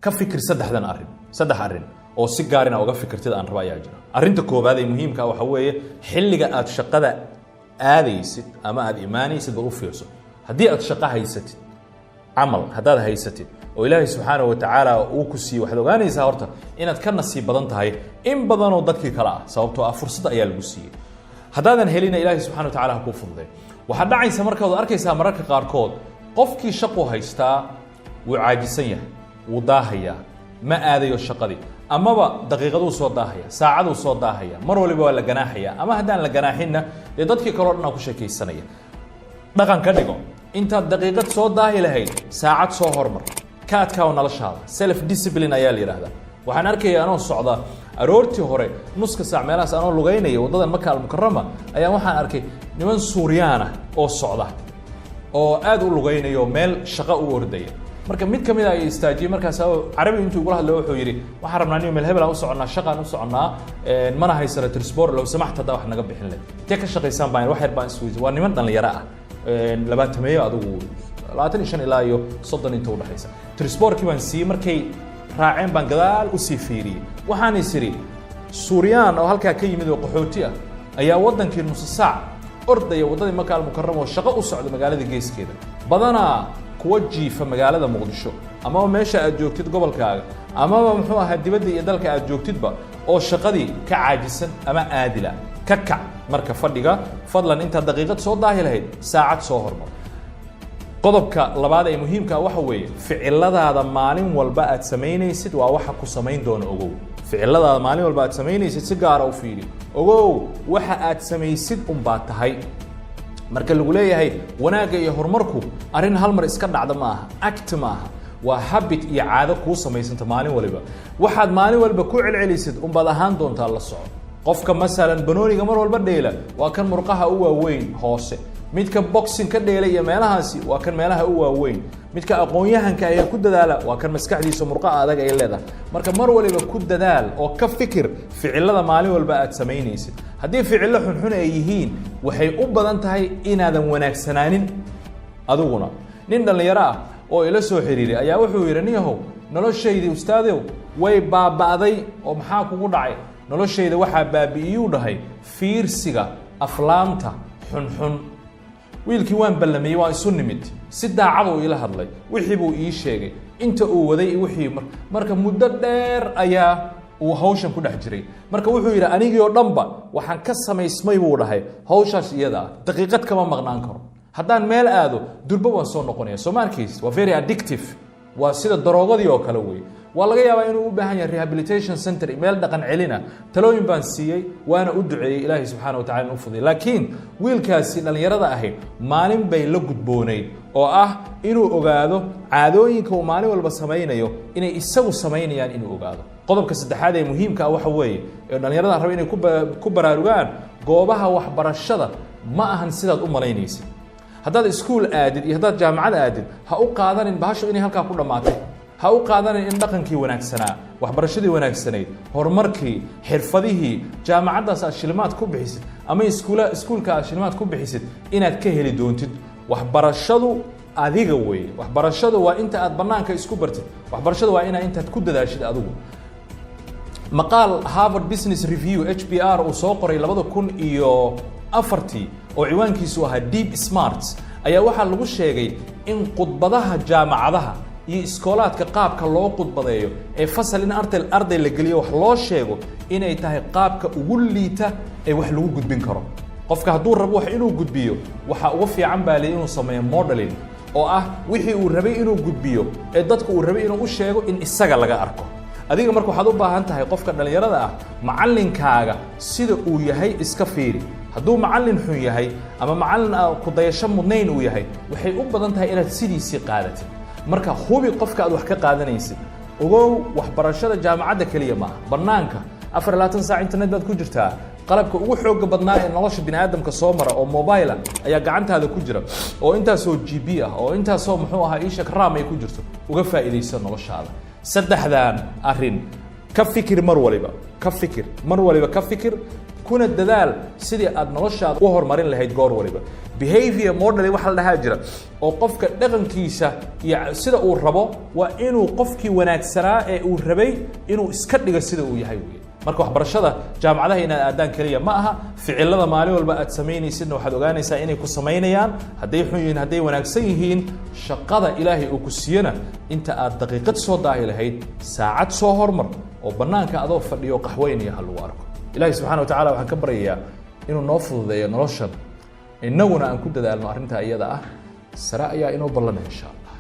كفكر صدح أرن أو سجارنا أو كفكر تدا أن ربايا جرا أرنت كوب هذا مهم كأوحوية حلقة أتشقة آذيست أما آذ إيماني سدبرو فيرسو هدي أتشقة هيستي عمل هذا هيستي وإلهي سبحانه وتعالى وكسي وحدوغاني سهرته إن أتكلم نصيب بدن تهاي إن بدن وضدك كلا سببته فرصة أيال الجسية هذا هلينا إلهي سبحانه وتعالى هكو فضله وحدا عيسى مركز أركيسا مركز قاركود قفكي شقو هيستا وعاجسية وضاهية ما آذي الشقة دي أما دقيقة صوت ضاهية ساعة صوت ضاهية مرة اللي بقول جناحية أما هدان لجناحنا لضدك كررنا كشكي السنية دقن كدقو أنت دقيقة صوت ضاهية لهي ساعة صوت هرمر كات كون على الشهر سيلف ديسيبلين أيالي هذا وحنا أركي أنا الصعدة أرورتي هوري نص ساعة ملاس أنا لقيني وضد مكة المكرمة أيام وحنا أركي نمن سوريانا أو الصعدة أو أدو لقيني يوم ميل شقاء وردية مركب ميت كم إذا يستاجي مركب سو عربي أنتوا يقولها اللي هو حيري وحرمنا نيوم الهبل أو صعنا شقاء نصعنا منا هاي سنة ترسبور لو سمحت هذا وحنا قبل حلنا تيك الشقاء يسام باين واحد باين سويز ونمن دن يراء لبات مية أدو لا تنشان إلى يو صدق أنتوا ولا حيسا ترسبور كمان سي مركي راعين بنجدال وسيفيري وحاني سري سوريان أو هالك كي مدو قحوتية أي وطن كي نص ساعة أرض أي وطن مكان المكرمة والشقاء والصعد مقالة جيس كده بدنا كوجي في مقالة مقدشو أما ماشى أجوكتد قبل كاغ أما محوها هدي بدي يدلك أجوكتد بقى أو الشقاء دي كعاجسا أما آدلة ككع مركب فردقة فضلا أنت دقيقة صوت ضاهي لهي ساعة صهر qodobka labaad ee muhiimka waxa weeye ficiladaada maalin walba aad sameynaysid waa waxa ku sameyn doona ogow ficiladaada maalin walba aad sameynaysid si gaar ah u fiiri ogow waxa aad sameysid baa tahay marka lagu leeyahay wanaaga iyo horumarku arin hal mar iska dhacda ma aha act ma aha waa habit iyo caado ku sameysanta maalin walba waxaad maalin walba ku celcelisid baad ahaan doontaa la soco qofka masalan banooniga mar walba dheela waa kan murqaha u waaweyn hoose midka boxing ka dheelay iyo meelahaasi waa kan meelaha u waaweyn midka aqoon-yahanka ay ku dadaala waa kan maskaxdiisa murqaha adag ay leedahay marka mar waliba ku dadaal oo ka fikir ficilada maalin walba aad sameynaysid haddii ficilo xunxun ay yihiin waxay u badan tahay inaadan wanaagsanaanin adiguna nin dhalinyaro ah oo ila soo xiriiray ayaa wuxuu yiri niyahow noloshaydii ustaadew way baabaaday oo maxaa kugu dhacay noloshayda waxaa baabi'iyuu dhahay fiirsiga aflaamta xunxun wiilkii waan ballamay waa isu nimid si daacad oo ila hadlay wixii buu ii sheegay inta uu waday wixii marka muddo dheer ayaa uu hawshan ku dhex jiray marka wuxuu yiri anigii oo dhanba waxaan ka samaysmay buu dhahay hawshaas iyada daqiiqad kama maqnaan karo haddaan meel aado durba waan soo noqonaya Soomaalikiis waa very addictive waa sida daroogadii oo kale weey waa laga yaabaa inuu u baahan yahay rehabilitation center meel dhaqan celina talooyin baan siiyay waana u duceeyay Ilaahay subhanahu wa ta'ala u fuday laakiin wiilkaasi dhalinyarada ahay maalin bay la gudboonay oo ah inuu ogaado caadooyinka uu maalin walba sameynayo inay isagu sameynayaan inuu ogaado qodobka saddexaad ee muhiimka ah waxa weeye ee dhalinyarada raba inay ku baraarugaan goobaha waxbarashada ma ahan sidaad u malaynaysid haddaad iskuul aadid iyo haddaad jaamacad aadid ha u qaadanin bahasho inay halkaa ku dhammaatay ha u qaadanin in dhaqankii wanaagsanaa waxbarashadii wanaagsanayd horumarkii xirfadihii jaamacadaas aad shilimaad ku bixisid ama iskuulka aad shilimaad ku bixisid inaad ka heli doontid waxbarashadu adiga weeye waxbarashadu waa inta aad banaanka isku bartid waxbarashadu waa intaad ku dadaashid adigu maqaal Harvard Business Review HBR oo soo qoray 2004 oo ciwaankiisu ahaa Deep Smarts ayaa waxaa lagu sheegay in khudbadaha jaamacadaha iyo iskoolaadka qaabka loo khudbadeeyo ee fasal in arday la geliyo wax loo sheego inay tahay qaabka ugu liita ee wax lagu gudbin karo qofka hadduu rabo wax inuu gudbiyo waxa ugu fiican baa inuu sameeyo modeling oo ah wixii uu rabay inuu gudbiyo ee dadku uu rabay inuu u sheego in isaga laga arko adiga marka waxaad u baahan tahay qofka dhalinyarada ah macallinkaaga sida uu yahay iska fiiri hadduu macallin xun yahay ama macallin ku dayasho mudnayn uu yahay waxay u badan tahay inaad sidiisii qaadatid marka hubi qofka aad wax ka qaadanaysid ogow waxbarashada jaamacadda kaliya ma banaanka 24 saac internet baad ku jirtaa qalabka ugu xoog badnaa ee nolosha bini'aadamka soo mara oo mobile ayaa gacantaada ku jira oo intaas oo GB ah oo intaas oo muxuu ahaa ishak RAM ay ku jirto uga faa'iideysan noloshaada saddexdan arrin ka fikir mar waliba ka fikir kuna dadaal sidii aad noloshaada u horumarin lahayd goor waliba behavior model waxa la dhahaa jira oo qofka dhaqankiisa iyo sida uu rabo waa inuu qofkii wanaagsanaa ee uu rabay inuu iska dhigo sida uu yahay marka waxbarashada jaamacadaha inaad aadaan kaliya ma aha ficilada maalin walba aad sameynaysidna waxaad ogaanaysaa inay ku sameynayaan hadday xun yihiin hadday wanaagsan yihiin shaqada ilaahay uu ku siiyana inta aad daqiiqad soo daahi lahayd saacad soo hormar oo bannaanka adoo fadhiyo qaxweynaya ha lagu arko ilaahay subxaana wa tacaala waxaan ka baryayaa inuu noo fududeeyo noloshan innaguna aan ku dadaalno arrintaa iyada ah sare ayaa inoo ballanaya insha allah